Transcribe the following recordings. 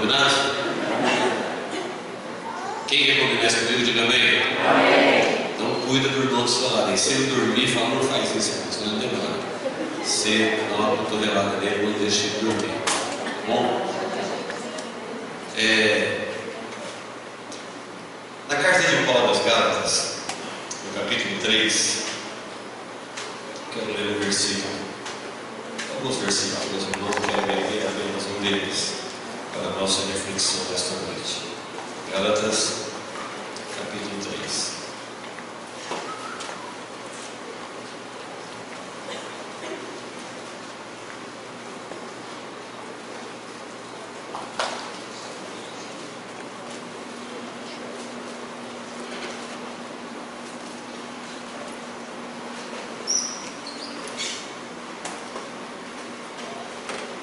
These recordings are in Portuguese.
combinado? Quem quer combinar isso comigo, diga amém. Então cuida do irmão do seu lado. E se ele dormir, fala, não faz isso, irmão, senão não demora. Você dá uma cotovelada nele, não deixa ele dormir. Bom? Na carta de Paulo aos Gálatas, no capítulo 3, quero ler um versículo, alguns versículos, irmãos, quero ler apenas um deles para a nossa reflexão desta noite. Gálatas, capítulo 3.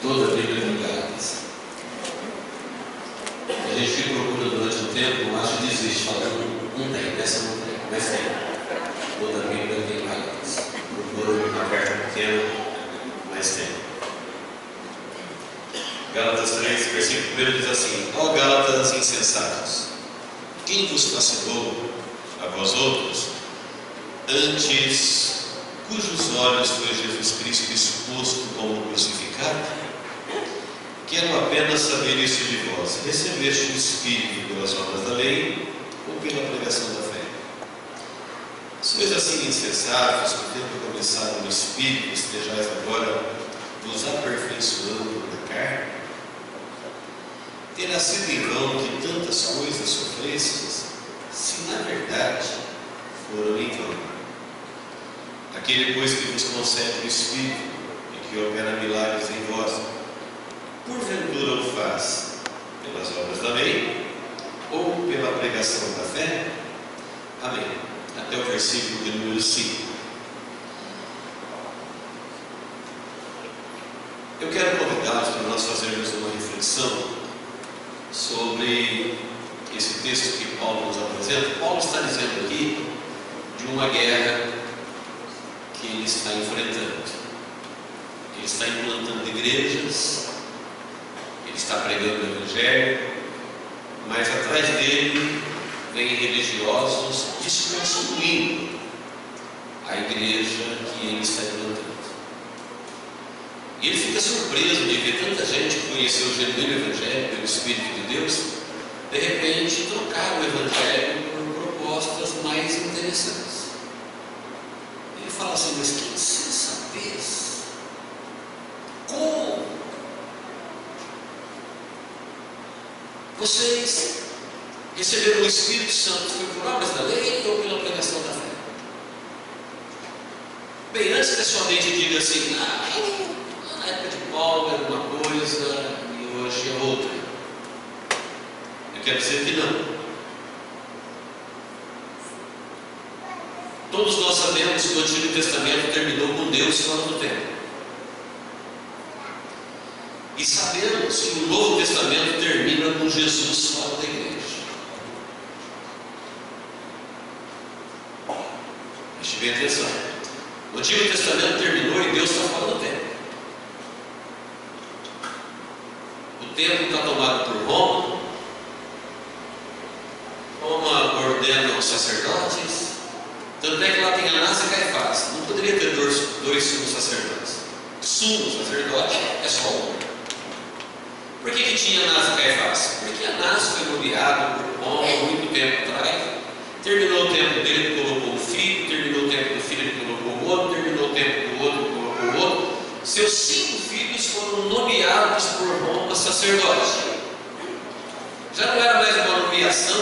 Toda a Bíblia em Gálatas. A gente fica procurando durante um tempo, não acha e desiste, falando, não tem, dessa não tem, mas tem. Toda a Bíblia em Gálatas. Procura uma carta pequena, mas tem. Gálatas 3, versículo 1 diz assim: ó Gálatas insensatos, quem vos fascinou a vós outros, antes cujos olhos foi Jesus Cristo exposto como crucificado? Quero apenas saber isso de vós: recebeste o Espírito pelas obras da lei ou pela pregação da fé? Sois assim insensatos, que tendo começado no Espírito, estejais agora vos aperfeiçoando na carne? Terá sido em vão que tantas coisas sofrestes, se na verdade foram em vão. Aquele, pois, que vos concede o Espírito e que opera milagres em vós, porventura o faz pelas obras da lei ou pela pregação da fé? Amém. Até o versículo de número 5. Eu quero convidá-los para nós fazermos uma reflexão sobre esse texto que Paulo nos apresenta. Paulo está dizendo aqui de uma guerra que ele está enfrentando. Ele está implantando igrejas, ele está pregando o Evangelho, mas atrás dele vem religiosos desconstruindo a igreja que ele está implantando. E ele fica surpreso de ver tanta gente que conheceu o genuíno Evangelho pelo Espírito de Deus, de repente trocar o Evangelho por propostas mais interessantes. Ele fala assim: mas que insensatez! Como? Vocês receberam o Espírito Santo foi por obras da lei ou pela pregação da fé? Bem, antes que a sua mente diga assim, na época de Paulo era uma coisa e hoje é outra, eu quero dizer que não. Todos nós sabemos que o Antigo Testamento terminou com Deus fora do tempo. E sabemos que o Novo Testamento termina com Jesus fora da igreja. Preste bem atenção. O Antigo Testamento terminou e Deus está fora do templo. O templo está tomado por Roma. Roma ordena os sacerdotes. Tanto é que lá tem Anás e Caifás. Não poderia ter dois sumos sacerdotes. Sumo sacerdote é só um. Por que tinha Anás e Caifás? Porque Anás foi nomeado por Roma há muito tempo atrás. Terminou o tempo dele, ele colocou um filho. Terminou o tempo do filho, ele colocou outro. Terminou o tempo do outro, ele colocou outro. Seus 5 filhos foram nomeados por Roma sacerdotes. Já não era mais uma nomeação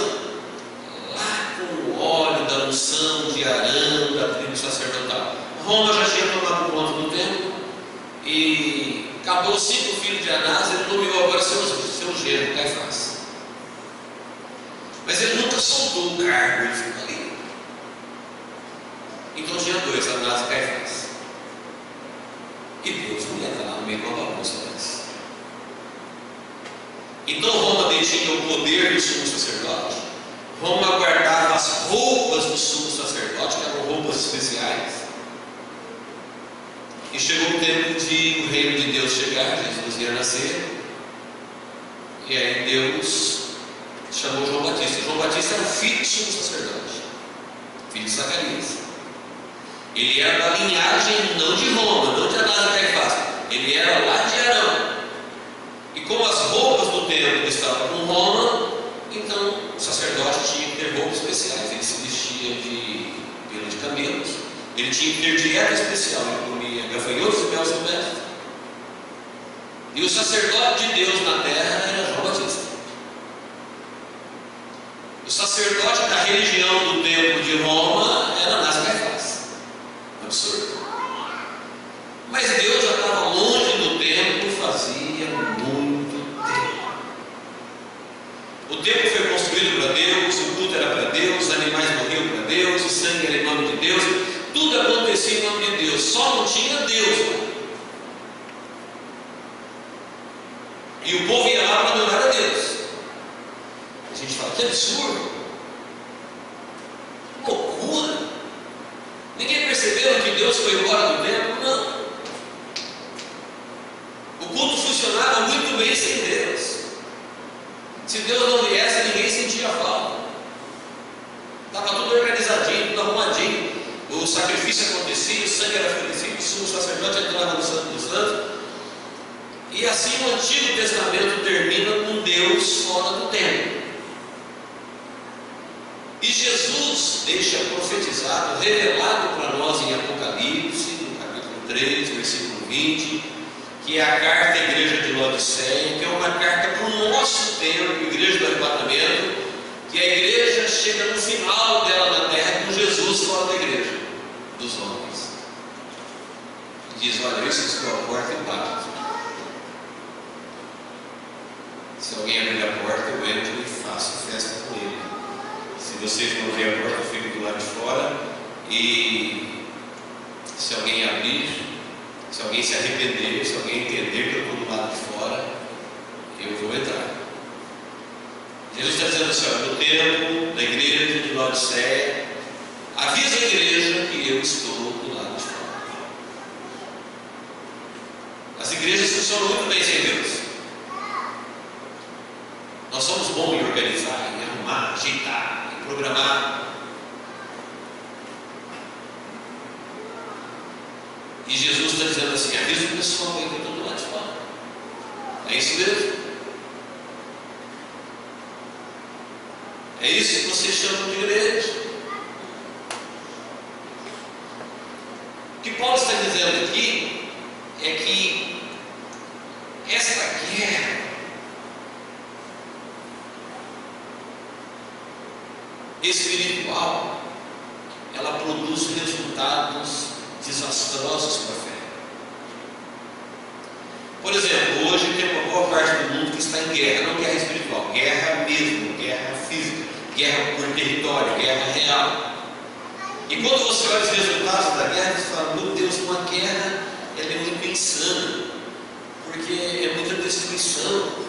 lá com o óleo da unção de Arão, da tribo sacerdotal. Roma já tinha tomado conta do templo e acabou os 5 filhos de Anás. Ele nomeou agora seu genro, Caifás. Mas ele nunca soltou o cargo, ele ficou ali. Então tinha 2, Anás e Caifás. E Deus não ia estar lá no meio de uma bagunça dessa. Então Roma detinha o poder do sumo sacerdote. Roma guardava as roupas do sumo sacerdote, que eram roupas especiais. E chegou o tempo de o reino de Deus chegar, Jesus ia nascer. E aí Deus chamou João Batista. João Batista era o filho do sumo sacerdote, filho de Zacarias. Ele era da linhagem não de Roma, não de Anás e Caifás. Ele era lá de Arão. E como as roupas do templo estavam com Roma, então o sacerdote tinha que ter roupas especiais. Ele se vestia de pelo de camelos. Ele tinha que ter dieta especial. Ele comia gafanhotos e mel silvestre. E o sacerdote de Deus na terra era João Batista. O sacerdote da religião do templo de Roma era Anás e Caifás. Absurdo. Mas Deus já estava longe do templo fazia muito tempo. O templo foi construído para Deus, o culto era para Deus, os animais morriam para Deus, o sangue era em nome de Deus, tudo acontecia em nome de Deus, só não tinha Deus. E o povo ia lá para adorar a Deus. A gente fala, que absurdo, loucura. Ninguém percebeu que Deus foi embora do templo? Não. O culto funcionava muito bem sem Deus. Se Deus não viesse, ninguém sentia falta. Estava tudo organizadinho, tudo arrumadinho. O sacrifício acontecia, o sangue era oferecido, o sumo sacerdote entrava no Santo dos Santos. E assim o Antigo Testamento termina com Deus fora do templo. E Jesus deixa profetizado, revelado para nós em Apocalipse, no capítulo 3, versículo 20, que é a carta à igreja de Laodiceia, que é uma carta para o nosso tempo, igreja do arrebatamento, que a igreja chega no final dela na terra com Jesus fora da igreja, dos homens. E diz, olha, eu estou à porta e bato. Se alguém abrir a porta, eu entro e faço festa com ele. Se vocês não abrirem a porta, eu fico do lado de fora. E se alguém abrir, se alguém se arrepender, se alguém entender que eu estou do lado de fora, eu vou entrar. Jesus está dizendo assim, olha, no templo da igreja de Laodiceia, avisa a igreja que eu estou do lado de fora. As igrejas funcionam muito bem sem Deus. Nós somos bons em organizar, em arrumar, ajeitar, em programar. E Jesus está dizendo assim, avisa o pessoal aí que eu estou do lado de fora. É isso mesmo? É isso que vocês chamam de igreja. O que Paulo está dizendo aqui é que esta guerra espiritual, ela produz resultados desastrosos para a fé. Por exemplo, hoje tem uma boa parte do mundo que está em guerra, não guerra espiritual, guerra mesmo, guerra física, guerra por território, guerra real. E quando você olha os resultados da guerra, você fala, meu Deus, uma guerra ela é muito insana, porque é muita destruição.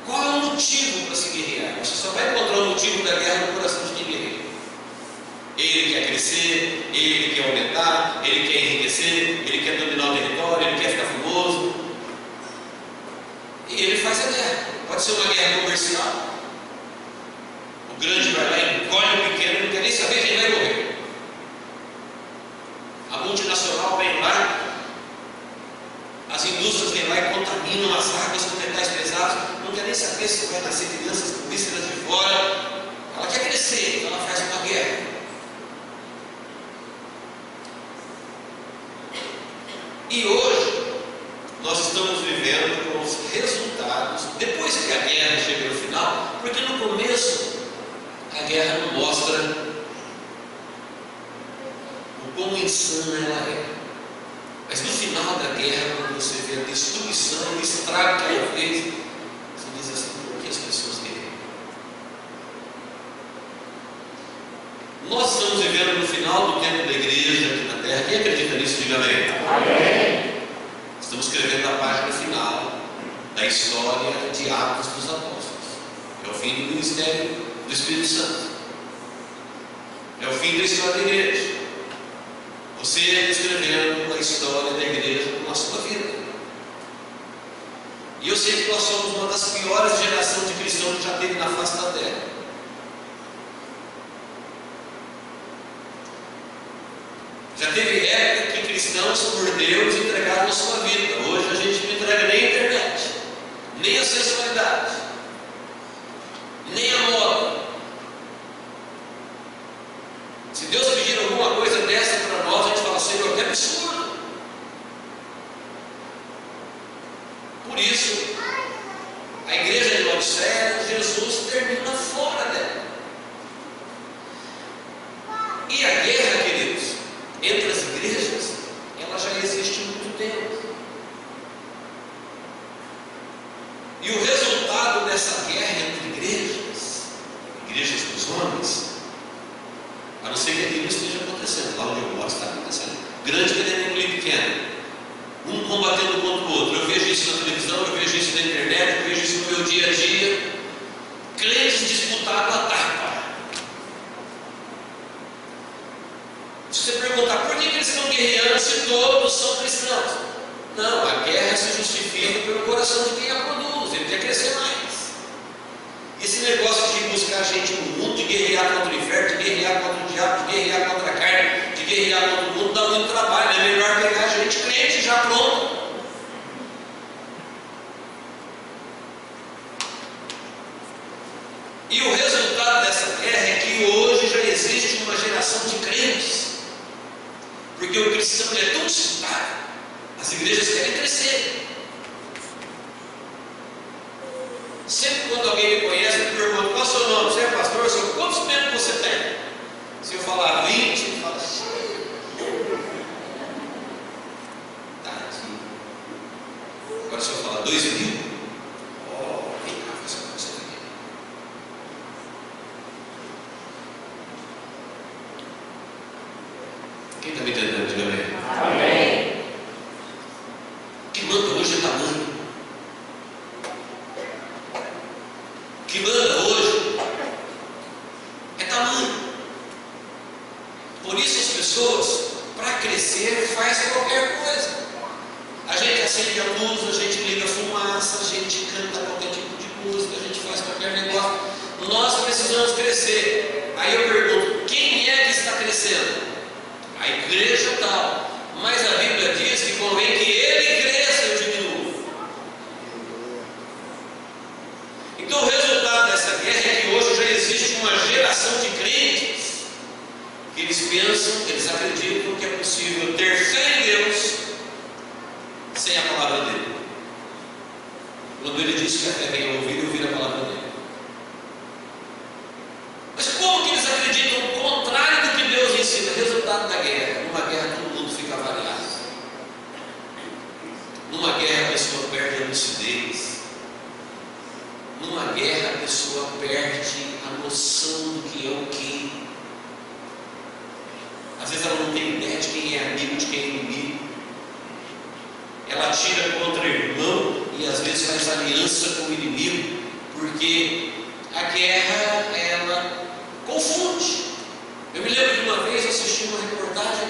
Qual é o motivo para se guerrear? Você só vai encontrar o motivo da guerra no coração de quem guerreia. Ele quer crescer, ele quer aumentar, ele quer enriquecer, ele quer dominar o território, ele quer ficar famoso. E ele faz a guerra. Pode ser uma guerra comercial. O grande vai lá e encolhe o pequeno, não quer nem saber quem vai morrer. A multinacional vem lá, as indústrias vêm lá e contaminam as águas com metais pesados, não quer nem saber se vai nascer crianças com vísceras de fora. Ela quer crescer, então ela faz uma guerra. E hoje, nós estamos vivendo com os resultados, depois que a guerra chega no final, porque no começo, a guerra não mostra o quão insana ela é. Mas no final da guerra, quando você vê a destruição, o estrago que ela fez, você diz assim, por que as pessoas guerreiam? Nós estamos vivendo no final do tempo da igreja aqui na terra. Quem acredita nisso, diga amém. Amém. Estamos escrevendo a página final da história de Atos dos Apóstolos. É o fim do ministério do Espírito Santo. É o fim da história da igreja. Você está escrevendo a história da igreja na sua vida. E eu sei que nós somos uma das piores gerações cristãos por Deus entregaram a sua vida. Hoje a gente não entrega nem a internet, nem a sensualidade, nem a moda. Se Deus pedir alguma coisa dessa para nós, a gente fala: Senhor, que absurdo. Por isso, a igreja de Laodiceia, Jesus termina fora dela. E a guerra, queridos, entre as igrejas, ela já existe há muito tempo. E o resultado dessa guerra entre igrejas dos homens, a não ser que aquilo esteja acontecendo, lá onde eu moro está acontecendo, grande querendo um pequeno, um combatendo contra o outro. Eu vejo isso na televisão, eu vejo isso na internet, eu vejo isso no meu dia a dia. Crentes disputados a tapa. Se você perguntar por que eles estão guerreando se todos são cristãos, não, a guerra se justifica pelo coração de quem a produz, ele quer crescer mais. Esse negócio de buscar gente no mundo, de guerrear contra o inferno, de guerrear contra o diabo, de guerrear contra a carne, de guerrear contra o mundo, dá muito trabalho. É melhor pegar gente crente já pronto. E o resultado dessa guerra é que hoje já existe uma geração de crentes, porque o cristão é tão disputado, as igrejas querem crescer. Sempre quando alguém me conhece, eu pergunto: qual é o seu nome? Você é pastor? Senhor, quantos membros você tem? Se eu falar 20, ele fala: tadinho. Agora se eu falar 2.000, vem cá, faz uma coisa aqui. Quem está me entendendo? Diga amém. Amém. Que manda hoje é tamanho. Que manda hoje é tamanho. Por isso as pessoas, para crescer, fazem qualquer coisa. A gente acende a luz, a gente liga a fumaça, a gente canta qualquer tipo de música, a gente faz qualquer negócio. Nós precisamos crescer. Aí eu pergunto: quem é que está crescendo? A igreja tal. Mas a Bíblia diz que convém que ele cresça e eu diminua. Então o resultado dessa guerra é que hoje já existe uma geração de crentes que eles pensam, eles acreditam que é possível ter fé em Deus sem a palavra dele. Quando ele diz que a fé vem a ouvir a palavra dele. Mas como que eles acreditam o contrário do que Deus ensina? Resultado da guerra. Numa guerra todo mundo fica variado. Numa guerra a pessoa perde a lucidez. Numa guerra a pessoa perde a noção do que é o que. Às vezes ela não tem ideia de quem é amigo, de quem é inimigo. Ela atira contra o irmão e às vezes faz aliança com o inimigo, porque a guerra, ela confunde. Eu me lembro de uma vez assisti uma reportagem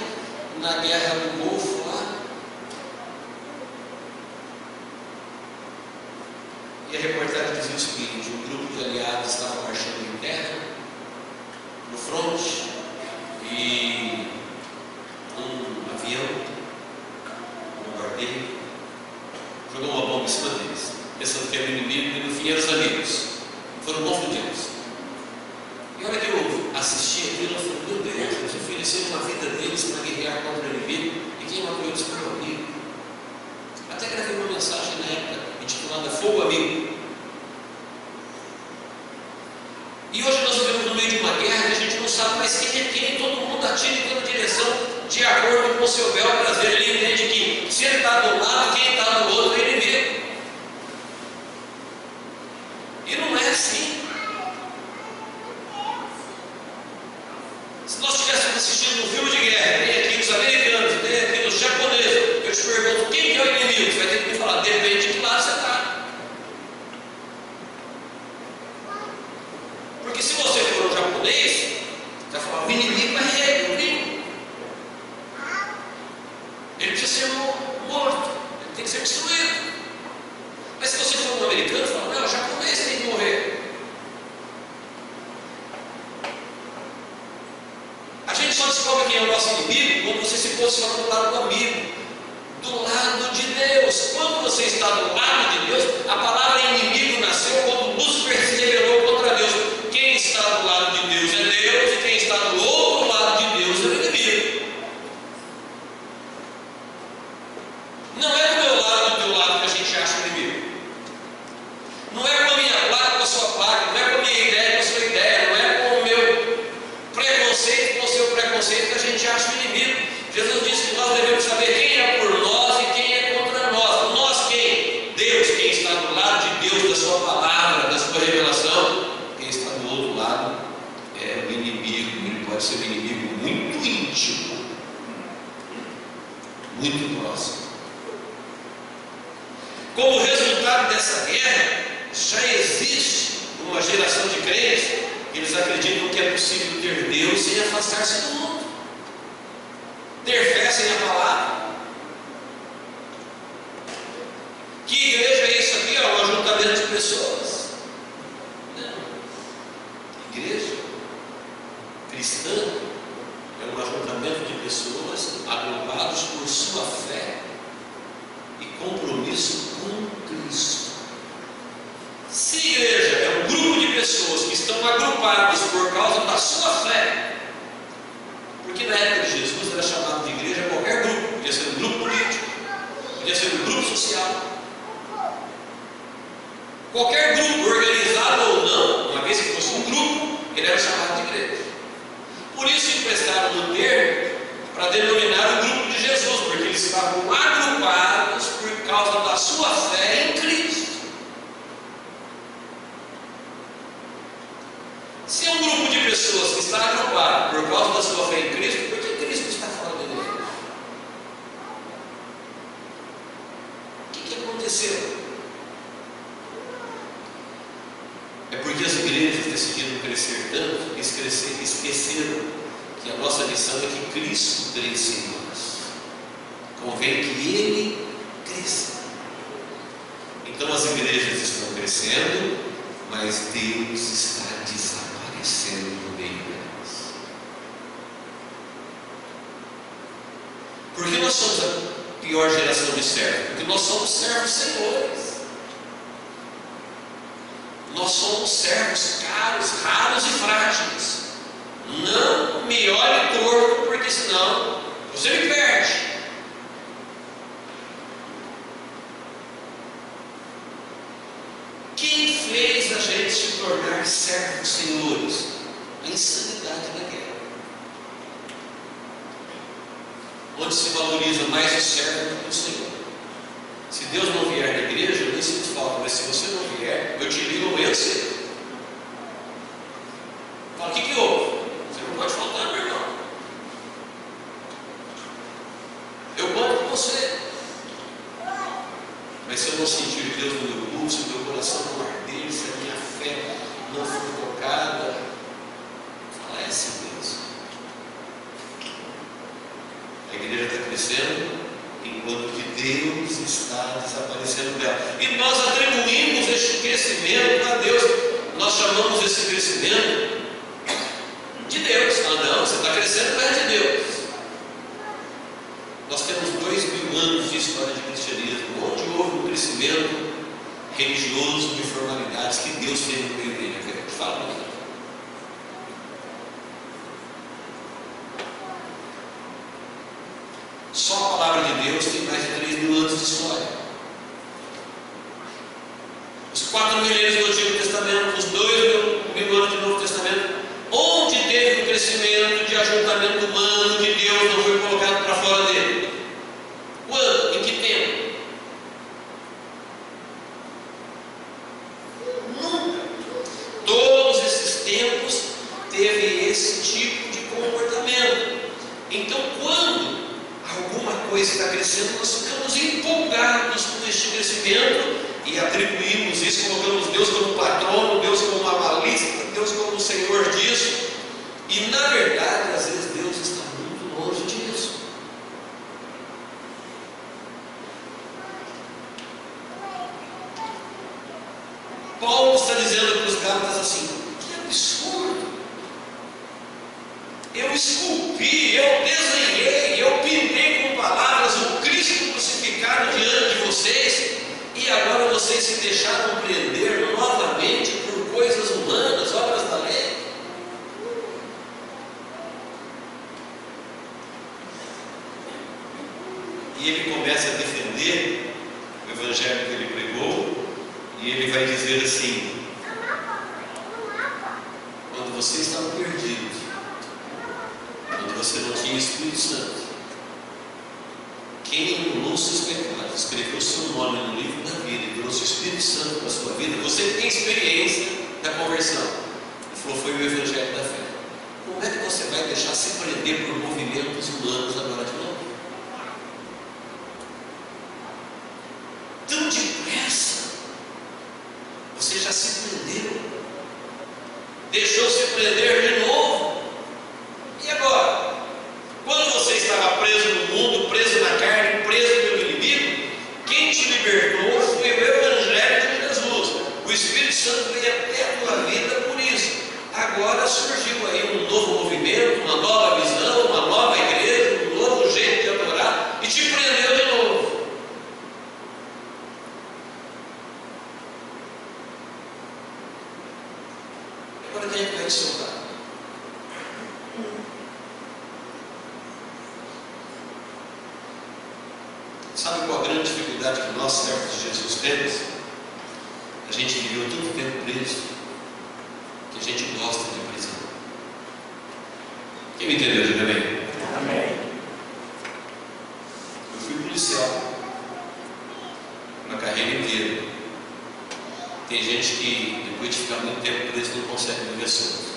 na Guerra do Golfo lá, e a reportagem dizia o seguinte: um grupo de aliados estava marchando em terra no fronte e um avião bombardeio jogou uma bomba em cima deles, pensando que era o inimigo, e no fim eram os amigos. Foram confundidos. E a hora que eu assisti aquilo, eu falei: meu Deus, eles ofereceram a vida deles para guerrear contra o inimigo, e quem matou eles foi o amigo. Até gravei uma mensagem na época intitulada Fogo Amigo. E hoje nós vivemos no meio de uma guerra que a gente não sabe mais quem é quem, todo mundo atira em toda direção de acordo com o seu bel prazer. Ele entende que se ele está do lado, quem está do outro é inimigo. E não é assim. Se nós estivéssemos assistindo um filme de guerra, tem aqui os americanos, tem aqui os japoneses, eu te pergunto: quem que é o inimigo? Você vai ter que me falar: depende de que lado você está. Porque se você for um japonês, você vai falar: o inimigo é ele, o gringo. Ele precisa ser morto, ele tem que ser destruído. Mas se você for um americano, você fala: não, o japonês tem que morrer. fosse falando do lado do amigo, do lado de Deus. Quando você está do lado de Deus, a palavra inimigo nasceu quando Lúcifer se rebelou contra Deus. Quem está do lado de Deus é Deus, e quem está do outro lado de Deus é o inimigo. Não é do meu lado, do teu lado que a gente acha o inimigo. Não é com a minha placa, com a sua placa, não é com a minha ideia, com a sua ideia, não é com o meu preconceito, com o seu preconceito que a gente acha o inimigo. Jesus disse que nós devemos saber quem é por nós e quem é contra nós. Nós quem? Deus, quem está do lado de Deus, da sua palavra, da sua revelação. Quem está do outro lado é o inimigo. Ele pode ser um inimigo muito íntimo, muito próximo. Como resultado dessa guerra, já existe uma geração de crentes que eles acreditam que é possível ter Deus sem afastar-se do mundo, ter fé sem a palavra. Que igreja é isso aqui? Um ajuntamento de pessoas? Não. Igreja cristã é um ajuntamento de pessoas agrupados por sua fé e compromisso com Cristo. Se igreja é um grupo de pessoas que estão agrupadas por causa da sua fé, porque na época de Jesus era chamado de igreja qualquer grupo, podia ser um grupo político, podia ser um grupo social, qualquer grupo, organizado ou não, uma vez que fosse um grupo, ele era chamado de igreja. Por isso emprestaram o termo para denominar o grupo de Jesus, porque eles estavam agrupados por causa da sua fé em Cristo. Se é um grupo de pessoas que está agrupado por causa da sua fé em Cristo, por que Cristo está fora da igreja? O que aconteceu? É porque as igrejas decidiram crescer tanto, esqueceram que a nossa missão é que Cristo cresça em nós. Convém que Ele cresça. Então as igrejas estão crescendo, mas Deus está desaparecendo no meio delas. Por que nós somos a pior geração de servos? Porque nós somos servos senhores. Nós somos servos caros, raros e frágeis. Não me olhe torto, porque senão você me perde. Quem fez a gente se tornar servos senhores? A insanidade da guerra, onde se valoriza mais o servo do que o Senhor. Se Deus não vier na igreja, eu nem sinto falta, mas se você não vier, eu te ligo amanhã cedo. Fala, o que houve? Você não pode faltar, meu irmão. Eu conto com você. Mas se eu não sentir Deus no meu pulso, se o meu coração não arder, se a minha fé não for tocada, fala, é assim Deus. A igreja está crescendo, enquanto que Deus está desaparecendo dela. E nós atribuímos este crescimento a Deus. Nós chamamos esse crescimento de Deus. Ah não, você está crescendo, mas é de Deus. Nós temos 2000 anos de história de cristianismo, onde houve um crescimento religioso de formalidades que Deus teve no meio dele. Fala para mim. Só a palavra de Deus tem mais de 3000 anos de história. Os 4 milênios do Antigo Testamento, os 2000 anos do Novo Testamento, onde teve o crescimento de ajuntamento humano de Deus não foi colocado para fora dele? Quando? Em que tempo? Nunca. Todos esses tempos teve esse tipo de comportamento. Então, quando alguma coisa está crescendo, nós ficamos empolgados com este crescimento e atribuímos isso, colocamos Deus como patrono, Deus como avalista, Deus como Senhor disso, e na verdade, às vezes Deus está muito longe disso. Paulo está dizendo para os Gálatas assim: que absurdo! eu esculpi, eu desenhei, eu pintei com palavras o Cristo crucificado diante de vocês, e agora vocês se deixaram prender novamente por coisas humanas, obras da lei. E ele começa a defender o evangelho que ele pregou, e ele vai dizer assim: quando você estava perdido, quando você não tinha Espírito Santo, quem anulou seus pecados, escreveu o seu nome no livro da vida e trouxe o Espírito Santo para a sua vida, você tem experiência da conversão. Ele falou: foi o evangelho da fé. Como é que você vai deixar se prender por movimentos humanos agora de novo? Tão depressa você já se prendeu, deixou se prender de novo. E agora? Quando você estava preso no mundo, preso na carne, preso pelo inimigo, quem te libertou foi o evangelho de Jesus. O Espírito Santo veio até a tua vida por isso. Agora surgiu aí um novo movimento, uma nova visão, uma nova igreja, um novo jeito de adorar, e te prendeu de novo. Agora quem é que vai te soltar? Sabe qual a grande dificuldade que nós, servos de Jesus, temos? A gente viveu tanto tempo preso que a gente gosta de prisão. Quem me entendeu? Diga bem. Amém. Eu fui policial na carreira inteira. Tem gente que depois de ficar muito tempo preso não consegue viver solto.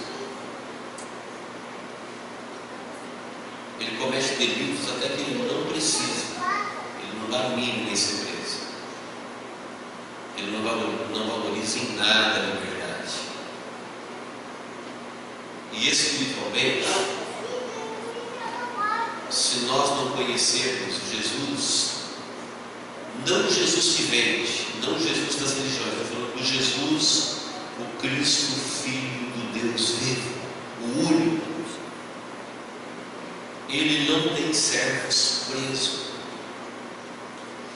Ele comete delitos até que ele não precisa. Ele não dá mínimo em ser preso. Ele não valoriza em nada a liberdade. E espiritualmente, se nós não conhecermos Jesus, não Jesus que vende, não Jesus das religiões, eu estou falando do Jesus, o Cristo, o Filho do Deus vivo, o único. Ele não tem servos presos.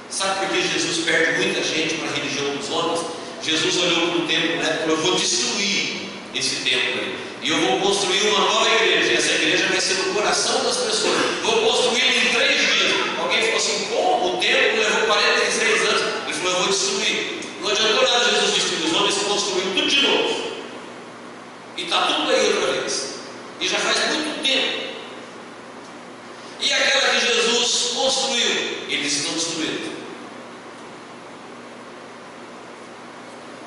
Sabe por que Jesus perde muita gente para a religião dos homens? Jesus olhou para o templo, né, e falou: eu vou destruir esse templo aí, e eu vou construir uma nova igreja. E essa igreja vai ser no coração das pessoas. Vou construí-la em 3 dias. Alguém falou assim: como? O templo levou 46 anos. Ele falou: eu vou destruir. Não adiantou nada Jesus destruir os homens, construiu tudo de novo. E está tudo aí outra vez. E já faz muito tempo. E aquela que Jesus construiu, eles estão destruindo.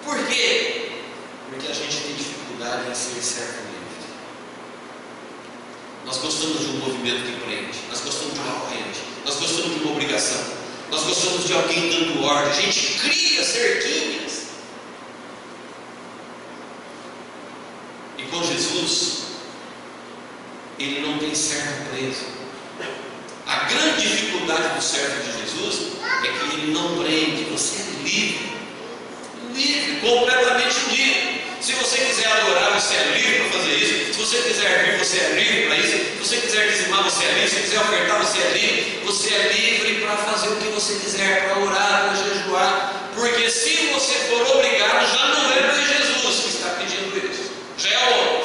Por quê? Porque a gente tem dificuldade em ser servo livre. Nós gostamos de um movimento que prende, nós gostamos de uma corrente, nós gostamos de uma obrigação, nós gostamos de alguém dando ordem. A gente cria cerquinhas. E com Jesus, ele não tem servo preso. A grande dificuldade do servo de Jesus é que ele não prende. Você é livre. Livre, completamente livre. Se você quiser adorar, você é livre para fazer isso. Se você quiser vir, você é livre para isso. Se você quiser dizimar, você é livre. Se você quiser ofertar, você é livre. Você é livre para fazer o que você quiser, para orar, para jejuar. Porque se você for obrigado, já não é mais Jesus que está pedindo isso. Já é homem.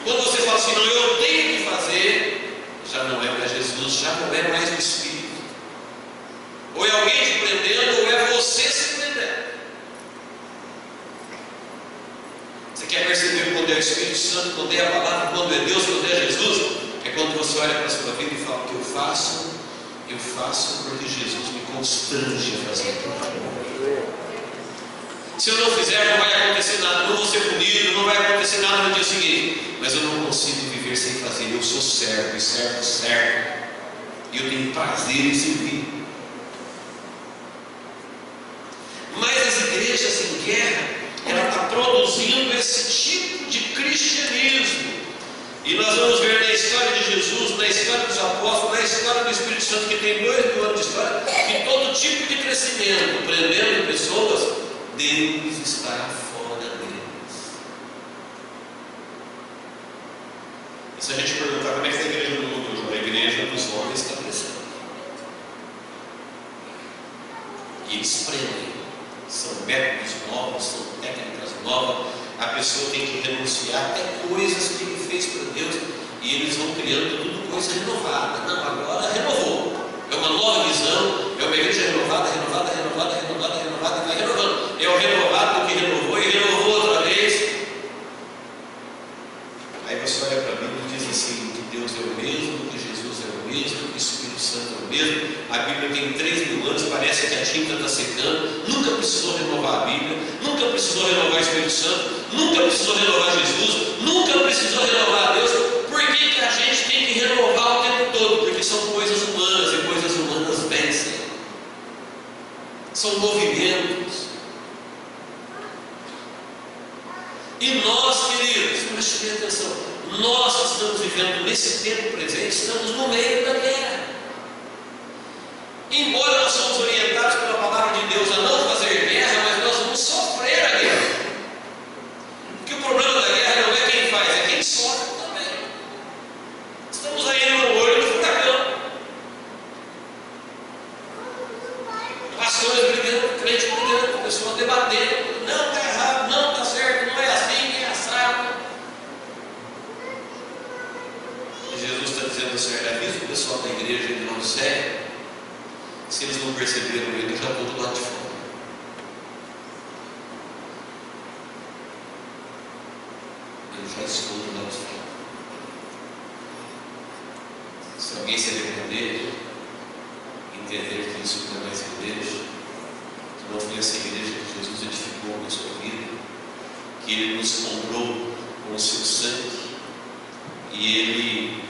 Quando você fala assim: não, eu tenho que fazer, já não é mais Jesus, já não é mais o Espírito. Ou é alguém te prendendo, ou é você se prendendo. Você quer perceber quando é o Espírito Santo, quando é a palavra, quando é Deus, quando é Jesus? É quando você olha para a sua vida e fala: o que eu faço porque Jesus me constrange a fazer. Se eu não fizer, não vai acontecer nada, não vou ser punido, não vai acontecer nada no dia seguinte. Mas eu não consigo viver sem fazer. Eu sou servo, e servo serve. E eu tenho prazer em servir. Mas as igrejas em guerra, ela está produzindo esse tipo de cristianismo. E nós vamos ver na história de Jesus, na história dos apóstolos, na história do Espírito Santo, que tem 2000 anos de história, que todo tipo de crescimento, prendendo pessoas, Deus está fora deles. Se a gente perguntar como é que está a igreja do mundo hoje, a igreja dos homens está crescendo. E eles prendem. São métodos novos, são técnicas novas. A pessoa tem que renunciar até coisas que ele fez para Deus. E eles vão criando tudo coisa renovada. Não, agora renovou. É uma nova visão, é uma igreja renovada, e vai renovando. É o renovado que renovou e renovou outra vez. Aí você olha para a Bíblia e diz assim, que Deus é o mesmo, que Jesus é o mesmo, que o Espírito Santo é o mesmo. A Bíblia tem 3.000 anos, parece que a tinta está secando. Nunca precisou renovar a Bíblia, nunca precisou renovar o Espírito Santo, nunca precisou renovar Jesus, nunca precisou renovar a Deus. Por que a gente tem que renovar o tempo todo? Porque são coisas humanas e coisas humanas vencem. São movimentos. E nós, queridos, preste atenção, nós que estamos vivendo nesse tempo presente, estamos no meio da guerra. Embora nós somos orientados pela palavra de Deus a não fazer guerra, mas nós vamos sofrer a guerra. Porque o problema da guerra não é quem faz, é quem sofre também. Estamos aí no olho do furacão. Pastores brigando, crente brigando, pessoas debatendo, não está errado, não está certo, não é assim, é assado. E Jesus está dizendo assim, avisa o pessoal da igreja que não segue. Se eles não perceberam ele, eu já estou do lado de fora. Eu já estou do lado de fora. Se alguém se arrepender, entender que isso não é mais igreja, que não foi essa igreja que Jesus edificou na sua vida, que Ele nos comprou com o seu sangue, e Ele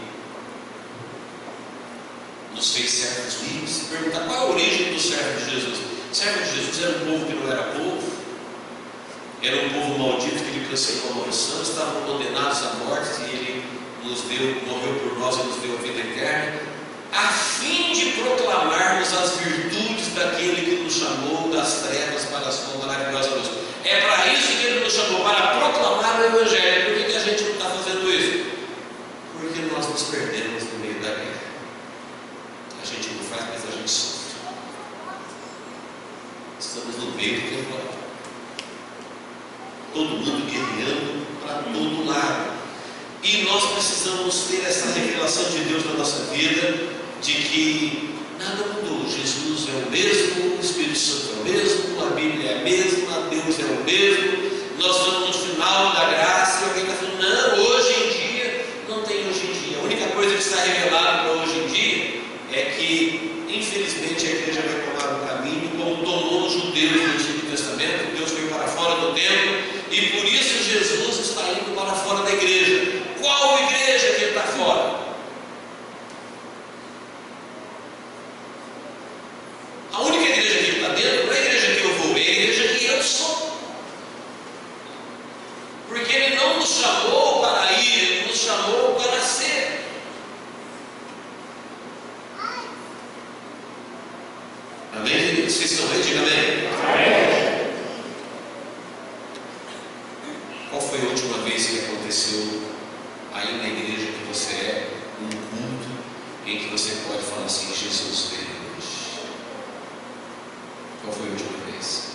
nos fez servos livres. Se perguntar qual é a origem do servo de Jesus? O servo de Jesus era um povo que não era povo, era um povo maldito que Ele cancelou a maldição, estavam condenados à morte, e Ele nos deu, morreu por nós e nos deu a vida eterna, a fim de proclamarmos as virtudes daquele que nos chamou das trevas para a sua maravilhosa luz. É para isso que Ele nos chamou, para proclamar o Evangelho. Por que a gente não está fazendo isso? Porque nós nos perdemos no meio da guerra. A gente não faz, mas a gente sofre. Estamos no meio do temporal. Todo mundo guerreando para todo lado. E nós precisamos ter essa revelação de Deus na nossa vida, de que nada mudou. Jesus é o mesmo, o Espírito Santo é o mesmo, a Bíblia é a mesma, Deus é o mesmo. Nós estamos no final da graça e alguém está falando, não, hoje em dia, não tem hoje em dia. A única coisa que está revelada para hoje em dia é que, infelizmente, a igreja vai tomar um caminho como tomou os judeus no Antigo Testamento. Deus foi para fora do templo e por isso Jesus está indo para fora da igreja. Qual igreja que ele está fora? A única igreja que ele está dentro não é a igreja que eu vou, é a igreja que eu sou. Porque Ele não nos chamou para ir, Ele nos chamou para ser. Amém, queridos? Vocês estão aí? Diga amém. Amém. Qual foi a última vez que aconteceu aí na igreja que você é, um culto em que você pode falar assim, Jesus veio hoje? Qual foi a última vez?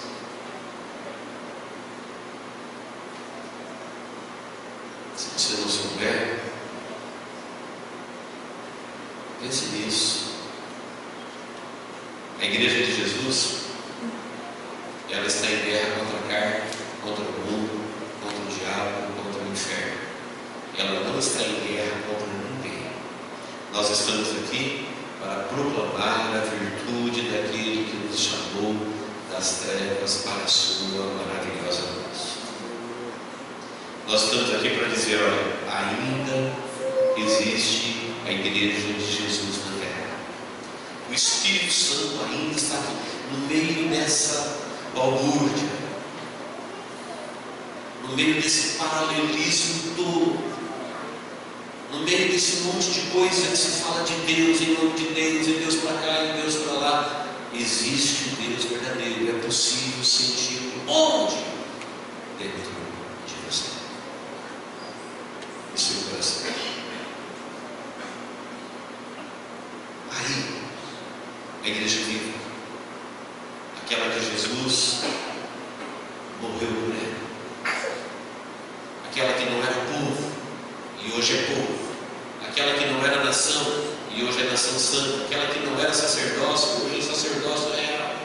Se você não souber, pense nisso. A igreja de Jesus, ela está em guerra contra a carne, contra o mundo, contra o diabo, contra o inferno. Ela não está em guerra contra ninguém. Nós estamos aqui para proclamar a virtude daquele que nos chamou das trevas para a sua maravilhosa luz. Nós estamos aqui para dizer, olha, ainda existe a igreja de Jesus na terra. O Espírito Santo ainda está aqui, no meio dessa balbúrdia, no meio desse paralelismo todo, no meio desse monte de coisa que se fala de Deus, em nome de Deus, e Deus para cá, e Deus para lá. Existe o Deus verdadeiro, é possível sentir onde? Dentro de você, no seu coração. A igreja viva, aquela que Jesus morreu por ela, aquela que não era povo e hoje é povo, aquela que não era nação e hoje é nação santa, aquela que não era sacerdócio, hoje é sacerdócio real.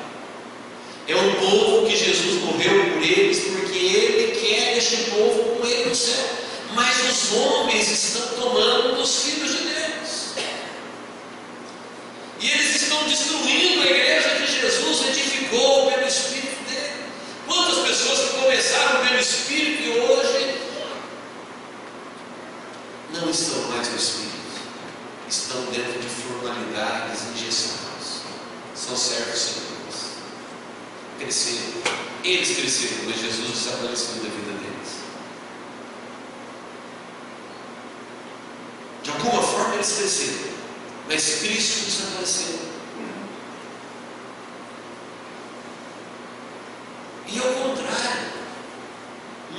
É um povo que Jesus morreu por eles, porque Ele quer este povo com Ele no céu. Mas os homens estão tomando dos filhos de Deus, e eles estão destruindo a igreja que Jesus edificou pelo Espírito dele. Quantas pessoas que começaram pelo Espírito e hoje não estão mais no Espírito, estão dentro de formalidades engessadas, são servos senhores. Cresceram, eles cresceram, mas Jesus desapareceu da vida deles. De alguma forma eles cresceram, mas Cristo desapareceu. E ao contrário,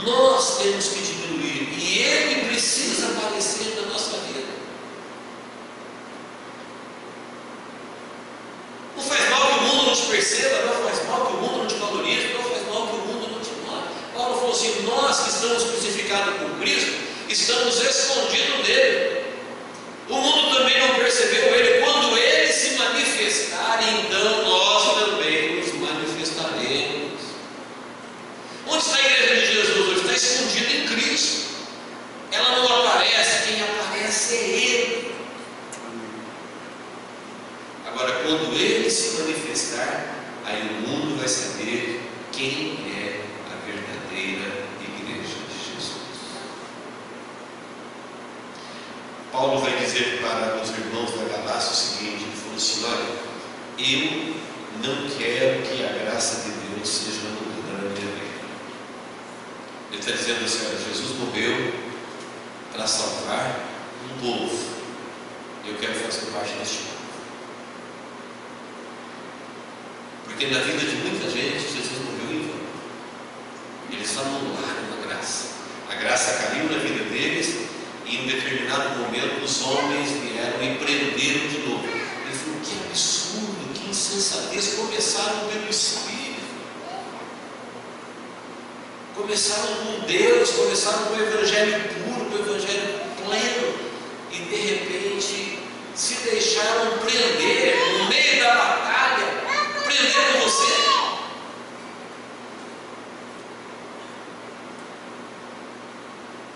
nós temos que diminuir e Ele precisa aparecer na nossa vida. Não faz mal que o mundo não te perceba, não faz mal que o mundo não te valorize, não faz mal que o mundo não te mate. Paulo falou assim: nós que estamos crucificados com Cristo, estamos escondidos dele. O mundo também não percebeu Ele. Quando Ele se manifestar, então nós também nos manifestaremos. Onde está a igreja de Jesus hoje? Está escondida em Cristo. Ela não aparece, quem aparece é Ele. Agora, quando Ele se manifestar, aí o mundo vai saber quem é a verdadeira igreja de Jesus. Paulo vai dizer para os irmãos da Galácia o seguinte: ele falou assim: olha, eu não quero que a graça de Deus seja anulada na minha vida. Ele está dizendo assim: olha, Jesus morreu para salvar um povo, eu quero fazer parte deste povo. Porque na vida de muita gente, Jesus morreu em vão. Eles anularam a graça. A graça caiu na vida deles, e em determinado momento os homens vieram e prenderam de novo. Ele falou: que absurdo, que insensatez. Começaram pelo Espírito, começaram com Deus, começaram com o Evangelho puro, com o Evangelho pleno, e de repente se deixaram prender no meio da batalha. Prenderam você.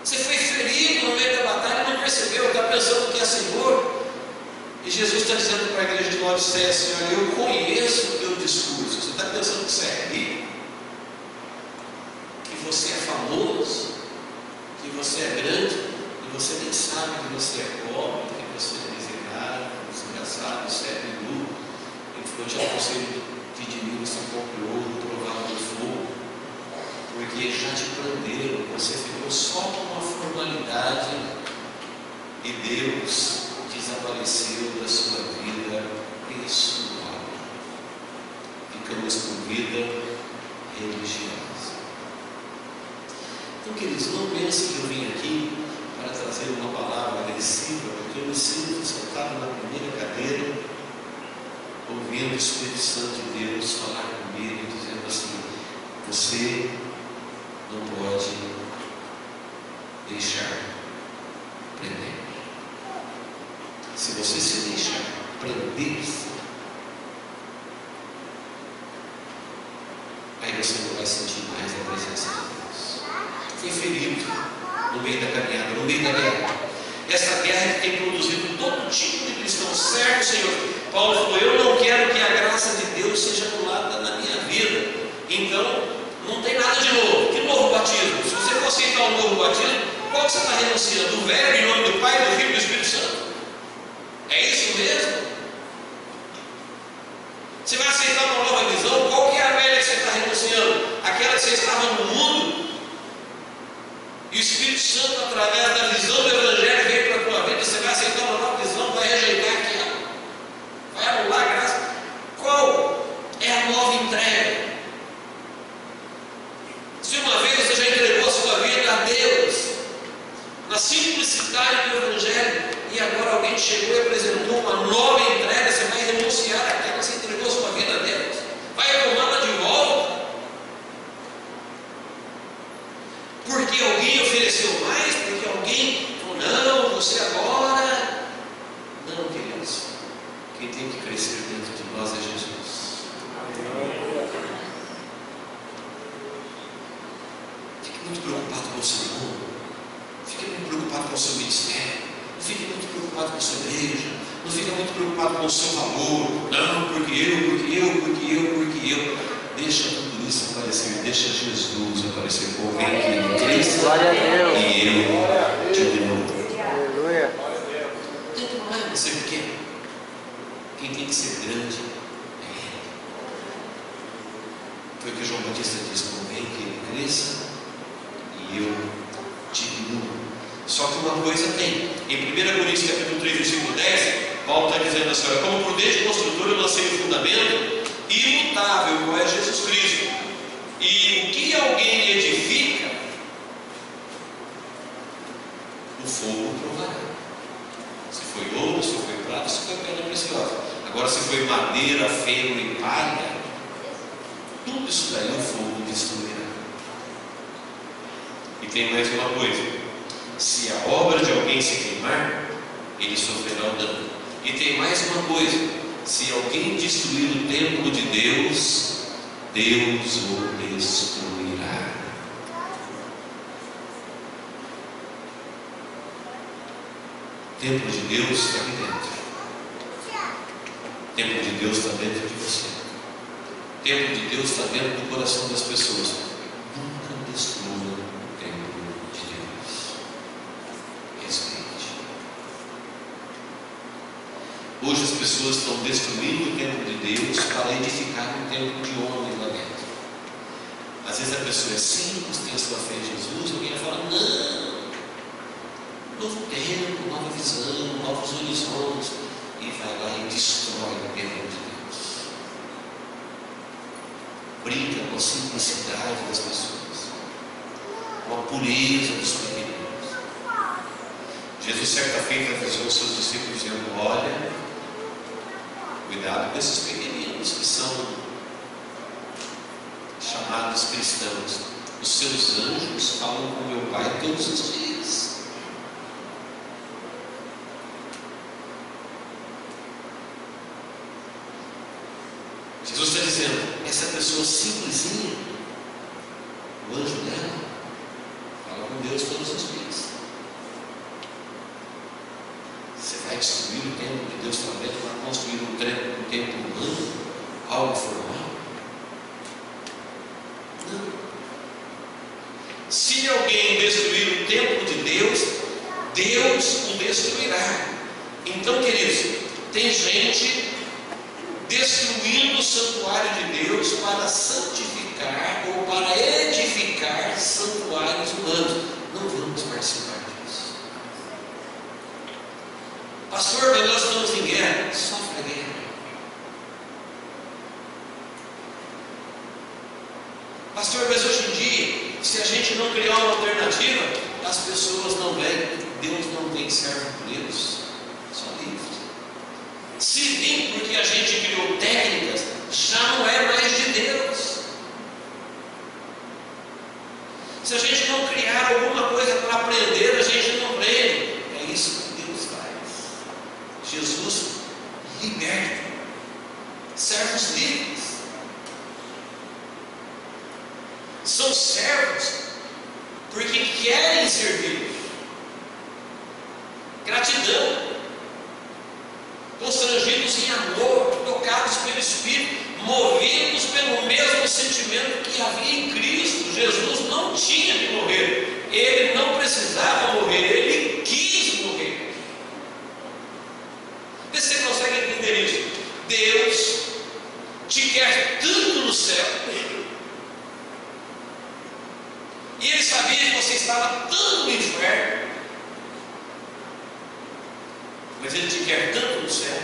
Você foi ferido no meio da batalha, não percebeu, está pensando que é Senhor. E Jesus está dizendo para a igreja de Laodiceia assim: olha, eu conheço o teu discurso. Você está pensando que você é rico, que você é famoso, que você é grande, e você nem sabe que você é pobre, que você é miserável, desgraçado, serve nu. Eu te aconselho que diminua-se um pouco de ouro provado no fogo, porque já te prenderam, você ficou só com uma formalidade e Deus desapareceu da sua vida pessoal. Ficamos com vida religiosa. Então, queridos, não pensem que eu vim aqui para trazer uma palavra agressiva, porque eu me sinto sentado na primeira cadeira, ouvindo o Espírito Santo de Deus falar comigo, dizendo assim: você não pode deixar prender. Se você se deixar prender, aí você não vai sentir mais a presença de Deus. Foi ferido no meio da caminhada, no meio da guerra. Essa guerra que tem produzido todo tipo de cristão. Certo, Senhor? Paulo falou: eu não quero que a graça de Deus seja anulada na minha vida. Então, não tem nada de novo. Que novo batismo? Se você for aceitar um novo batismo, qual que você está renunciando? Do velho em nome do Pai, do Filho e do Espírito Santo? É isso mesmo? Você vai aceitar uma nova visão? Qual que é a velha que você está renunciando? Aquela que você estava no mundo, e o Espírito Santo, através da visão do Evangelho, veio para a tua vida. Você vai aceitar uma nova visão, vai rejeitar aquela, vai anular a graça. Qual é a nova entrega? Se uma vez você já entregou a sua vida a Deus, na simplicidade do Evangelho, e agora alguém chegou e apresentou uma nova entrega, você vai renunciar àquela que você maravilhoso para a vida deles. Vai tomá-la de volta. Porque alguém ofereceu mais, porque alguém falou, não, você agora. Não, queridos. Quem tem que crescer dentro de nós é Jesus. Fique muito preocupado com o seu irmão. Fique muito preocupado com o seu ministério. Não fique muito preocupado com a sua igreja. Não fique muito preocupado com o seu valor. Não, porque eu. Deixa tudo isso aparecer. Deixa Jesus aparecer com alguém que cresça. Glória a Deus. E eu diminuo. Aleluia. Não tem problema ser pequeno. Quem tem que ser grande é Ele. Foi o que João Batista disse: convém que Ele cresça e eu diminuo. Só que uma coisa tem. Em 1 Coríntios capítulo 3, versículo 10, Paulo está dizendo assim: olha, como prudente construtor eu lancei o fundamento imutável, qual é Jesus Cristo. E o que alguém edifica, o fogo provará. Se foi ouro, se foi prata, se foi pedra preciosa. Agora, se foi madeira, feno e palha, tudo isso daí o fogo destruirá. E tem mais uma coisa: se a obra de alguém se queimar, ele sofrerá o dano. E tem mais uma coisa: se alguém destruir o templo de Deus, Deus o destruirá. O templo de Deus está aqui dentro. O templo de Deus está dentro de você. O templo de Deus está dentro do coração das pessoas. Nunca destrua o templo de Deus. Respeite. Hoje as pessoas estão destruindo o templo de Deus para edificar um templo de homem lá dentro. Às vezes a pessoa é simples, tem a sua fé em Jesus, alguém vai falar: não, novo tempo, nova visão, novos horizontes, e vai lá e destrói o templo de Deus. Brinca com a simplicidade das pessoas, com a pureza dos pequeninos. Jesus certa feita avisou os seus discípulos dizendo: olha, cuidado com esses pequeninos que são chamados cristãos. Os seus anjos falam com meu Pai todos os dias. Jesus está dizendo: essa pessoa simplesinha, o anjo dela fala com Deus todos os dias. Você vai destruir o templo de Deus também para construir um templo humano, algo formal? Não. Se alguém destruir o templo de Deus, Deus o destruirá. Então, queridos, tem gente destruindo o santuário de Deus para santificar ou para edificar santuários humanos. Não vamos participar disso. Pastor, mas nós estamos em guerra. Sofre a guerra. Pastor, mas hoje em dia, se a gente não criar uma alternativa, as pessoas não vêm. Deus não tem servo por eles, só livre. Se vir porque a gente criou técnicas, já não é mais de Deus. Se a gente não criar alguma coisa para aprender, a gente não aprende. É isso que Deus faz. Jesus liberta servos livres. São servos porque querem servir. Gratidão. Constrangidos em amor, tocados pelo Espírito, movidos pelo mesmo sentimento que havia em Cristo. Jesus não tinha que morrer, ele não precisava morrer, ele quis morrer. Você consegue entender isso? Deus te quer tanto no céu, e ele sabia que você estava tanto no inferno, mas ele te quer tanto no céu,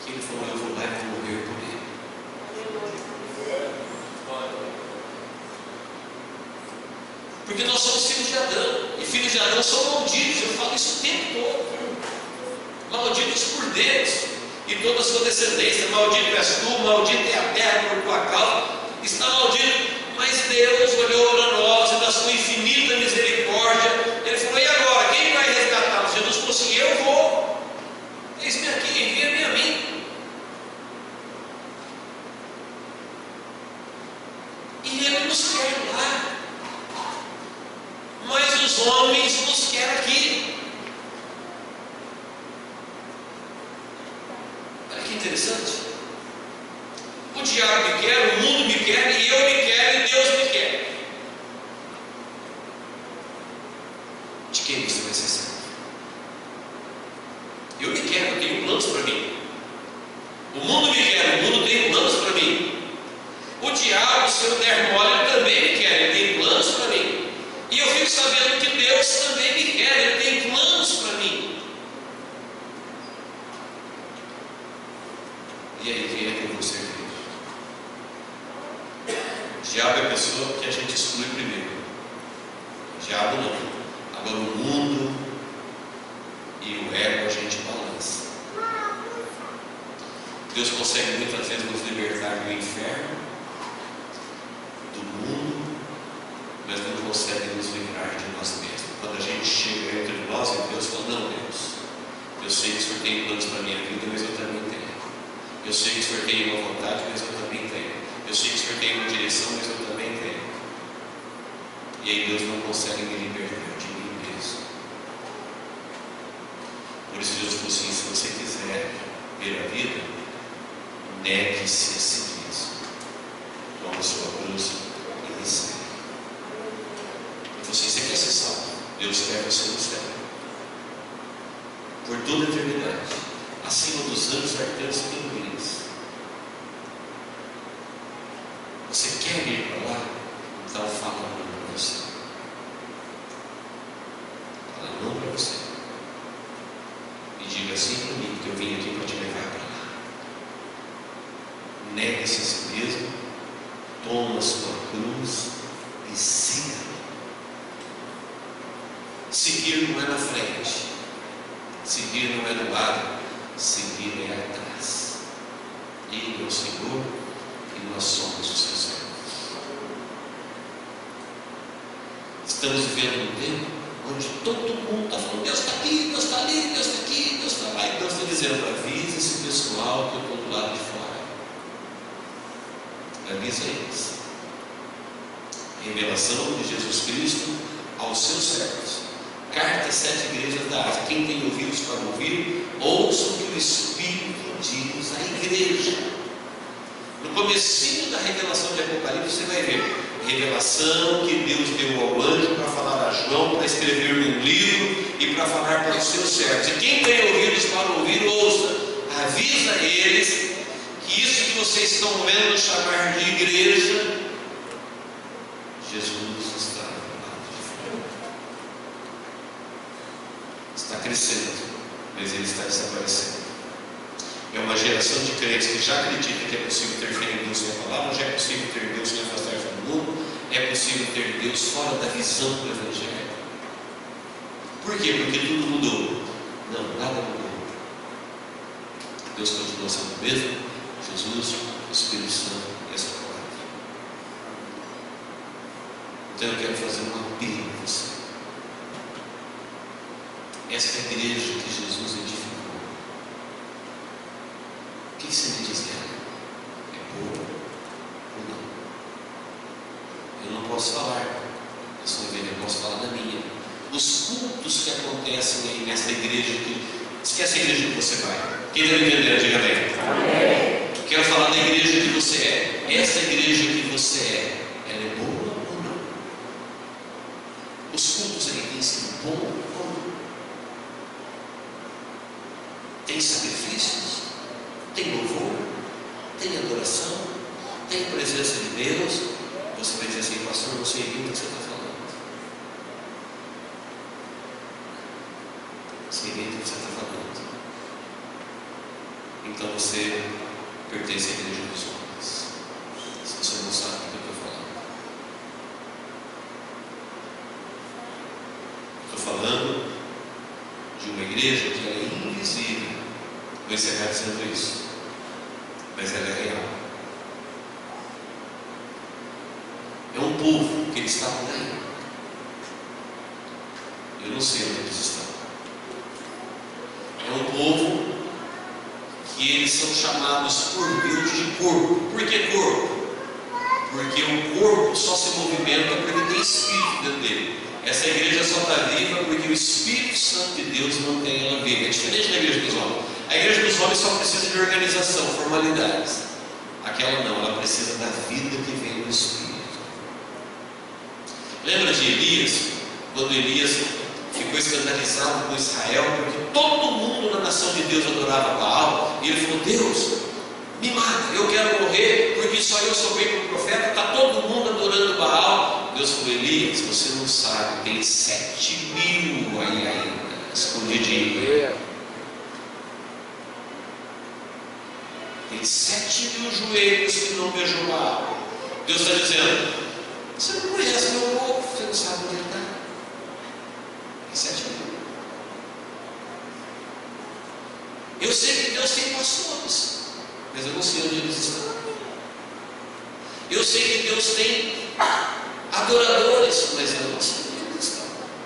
que ele falou: eu vou lá e vou morrer por ele. Porque nós somos filhos de Adão, e filhos de Adão são malditos. Eu falo isso o tempo todo. Malditos por Deus. e toda a sua descendência. Maldito és tu, maldito é a terra por tua causa, está maldito. Mas Deus olhou para nós e na sua infinita misericórdia, Ele falou: e agora? Quem vai resgatá-los? Jesus falou assim: eu vou, eis-me aqui, envia-me a mim. E Ele nos quer lá, mas os homens nos querem aqui. Olha que interessante. O diabo me quer, o mundo me quer, e eu me quero, e Deus me quer. De quem você vai ser servo? Eu me quero, eu tenho planos para mim. O mundo me quer, o mundo tem planos para mim. O diabo, se eu der mole, ele também me quer, ele tem planos para mim. E eu fico sabendo que Deus também me quer, Ele tem planos para mim. E aí, quem é que eu vou servir? O diabo é a pessoa que a gente exclui primeiro. O diabo não. Agora o mundo e o ego a gente balança. Deus consegue muitas vezes nos libertar do inferno, do mundo, mas não consegue nos livrar de nós mesmos. Quando a gente chega entre nós e Deus fala: não, Deus, eu sei que o Senhor tem planos para a minha vida, mas eu também tenho. Eu sei que o Senhor tem uma vontade, mas eu também tenho. Eu sei que o Senhor tem uma direção, mas eu também tenho. E aí Deus não consegue me libertar de mim mesmo. Por isso Deus falou assim: se você quiser ver a vida, negue-se a si mesmo, toma a sua cruz e me segue. Ele falou assim: você quer ser salvo? Deus quer você no céu, por toda a eternidade, acima dos anos arcanos e querubins. Você quer ir para lá? Então fala não para você. Fala não para você. E diga assim para mim, que eu vim aqui para te levar para lá. Negue-se a si mesmo, toma a sua cruz e siga. Seguir não é na frente, seguir não é do lado, seguir é atrás. Ele é o Senhor e nós somos os seus servos. Estamos vivendo um tempo onde todo mundo está falando: Deus está aqui, Deus está ali, Deus está aqui, Deus está lá. E Deus está dizendo: avisa esse pessoal que eu estou do lado de fora. Avisa eles. Revelação de Jesus Cristo aos seus servos. Carta às 7 igrejas da Ásia. Quem tem ouvidos para ouvir, ouça o que o Espírito diz à igreja. No comecinho da revelação de Apocalipse, você vai ver revelação que Deus deu ao anjo para falar a João, para escrever num livro e para falar para os seus servos. E quem tem ouvidos para ouvir, ouça. Avisa eles que isso que vocês estão vendo chamar de igreja, Jesus está do lado de fora. Está crescendo, mas ele está desaparecendo. É uma geração de crentes que já acredita que é possível ter fé em Deus sem a palavra, já é possível ter Deus sem afastar-se do mundo, é possível ter Deus fora da visão do Evangelho. Por quê? Porque tudo mudou. Não, nada mudou. Deus continua sendo o mesmo, Jesus, o Espírito Santo e essa palavra. Então eu quero fazer um apelo a você. Essa é a igreja que Jesus edificou. O que você me diz dela? É boa ou não? Eu não posso falar da sua igreja, eu posso falar da minha. Os cultos que acontecem aí nessa igreja que... Esquece a igreja que você vai. Quem está me entendendo? Diga bem. Quero falar da igreja que você é. Essa igreja que você é, ela é boa ou não? Os cultos aí têm sido bom ou não? Tem sacrifícios? Tem louvor? Tem adoração? Tem presença de Deus? Você vai dizer assim: pastor, não sei nem o que você está falando. Não sei nem o que você está falando. Então você pertence à igreja dos homens, se você não sabe o que eu estou falando. Estou falando de uma igreja que é invisível, Vou encerrar dizendo isso, mas ela é real. É um povo que eles estavam aí. Eu não sei onde eles estão. É um povo que eles são chamados por Deus de corpo. Por que corpo? Porque o corpo só se movimenta porque tem espírito dentro dele. Essa igreja só está viva porque o Espírito Santo de Deus mantém ela viva. É diferente da igreja dos homens. A igreja dos homens só precisa de organização, formalidades. Aquela não, ela precisa da vida que vem do Espírito. Lembra de Elias? Quando Elias ficou escandalizado com Israel, porque todo mundo na nação de Deus adorava Baal, e ele falou: Deus, me mata, eu quero morrer, porque só eu sou bem como profeta, está todo mundo adorando Baal. Deus falou: Elias, você não sabe, tem 7.000 aí ainda, escondidinho. Tem 7.000 joelhos que não beijam Baal. Deus está dizendo: você não conhece meu povo, você não sabe onde ele está. Tem 7.000. Eu sei que Deus tem pastores, mas eu não sei onde eles estão. Eu sei que Deus tem adoradores, mas eu não sei onde eles estão.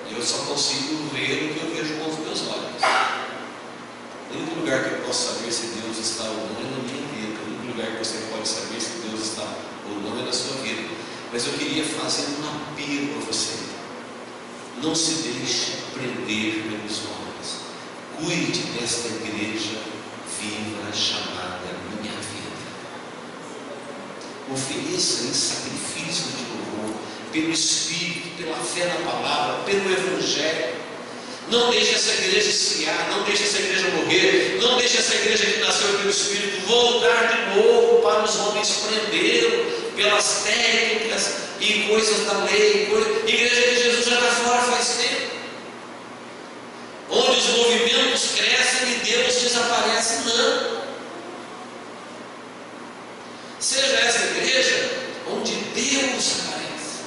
Eu só consigo ver o que eu vejo com os meus olhos. O único lugar que eu posso saber se Deus está ou não é na minha vida. O único lugar que você pode saber se Deus está ou não é na sua vida. Mas eu queria fazer um apelo a você: não se deixe prender pelos homens. Cuide desta igreja viva chamada Minha Vida. Ofereça em sacrifício de louvor, pelo Espírito, pela fé na palavra, pelo Evangelho. Não deixe essa igreja esfriar, não deixe essa igreja morrer, não deixe essa igreja que nasceu pelo Espírito voltar de novo para os homens prendê-lo pelas técnicas e coisas da lei. Igreja de Jesus já está fora faz tempo. Onde os movimentos crescem e Deus desaparece, não. Seja essa igreja onde Deus aparece,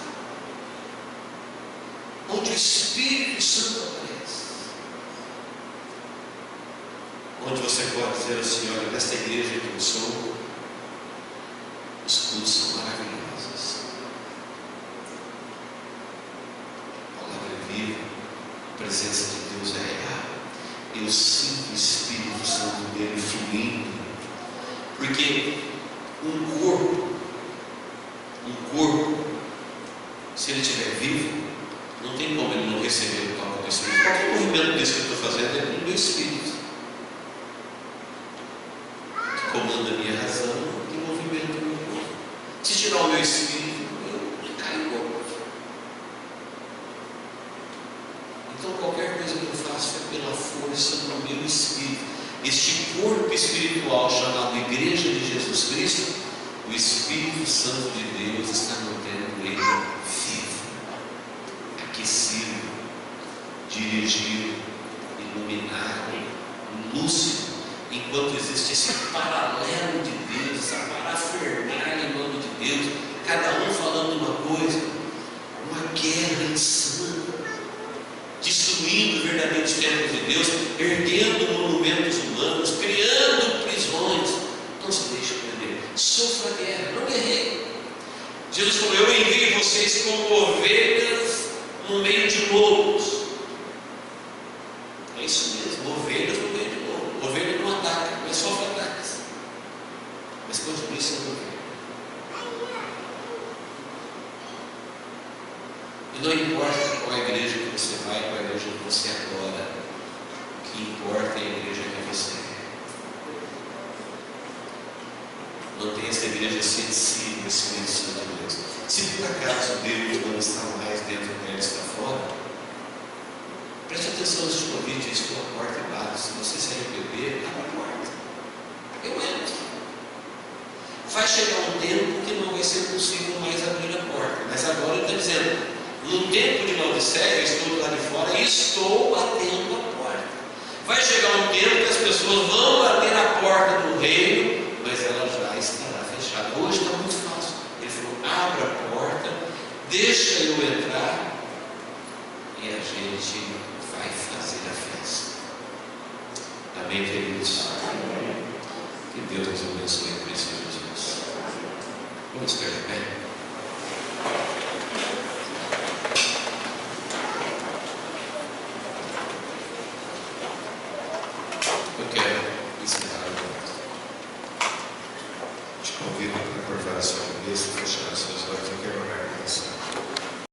onde o Espírito Santo aparece, onde você pode dizer assim: olha, nesta igreja que eu sou, os cultos são maravilhosos, a palavra é viva, a presença de Deus é real, eu sinto o Espírito Santo dele fluindo, porque um corpo, se ele estiver vivo, não tem como ele não receber o toque do Espírito. Qualquer movimento desse que eu estou fazendo é do meu Espírito, que comanda a minha razão, que movimento do meu corpo. Se tirar o meu Espírito, eu caio louco. Então qualquer coisa que eu faço é pela força do meu Espírito. Este corpo espiritual chamado Igreja de Jesus Cristo, o Espírito Santo de Deus está mantendo ele vivo, aquecido, dirigido, iluminado, lúcido, enquanto existe esse paralelo de Deus, essa parafernália em nome de Deus, cada um falando uma coisa, uma guerra insana, destruindo verdadeiros templos de Deus, erguendo monumentos humanos, criando prisões. Não se deixe prender, sofra a guerra, não guerreie. Jesus falou: eu enviei vocês como ovelhas no meio de lobos. É isso mesmo, ovelhas no meio de lobos. Ovelha não ataca, mas sofre ataques, mas continue sendo ovelha. E não importa qual igreja que você vai, qual igreja que você adora, o que importa é a igreja que você é. Mantenha essa igreja sensível ao Espírito Santo de Deus. Se por acaso Deus não está mais dentro dela, está fora, preste atenção antes de ouvir, diz pela porta e bate. Se você se arrepender, abre a porta. Eu entro. Vai chegar um tempo que não vai ser possível mais abrir a porta, mas agora ele está dizendo: no tempo de Laodiceia, eu estou lá de fora e estou batendo a porta. Vai chegar um tempo que as pessoas vão bater a porta do reino, mas ela já estará fechada. Hoje está muito fácil. Ele falou: abra a porta, deixa eu entrar e a gente vai fazer a festa. Amém, queridos? Que Deus nos abençoe em Cristo Jesus. Vamos ficar de pé.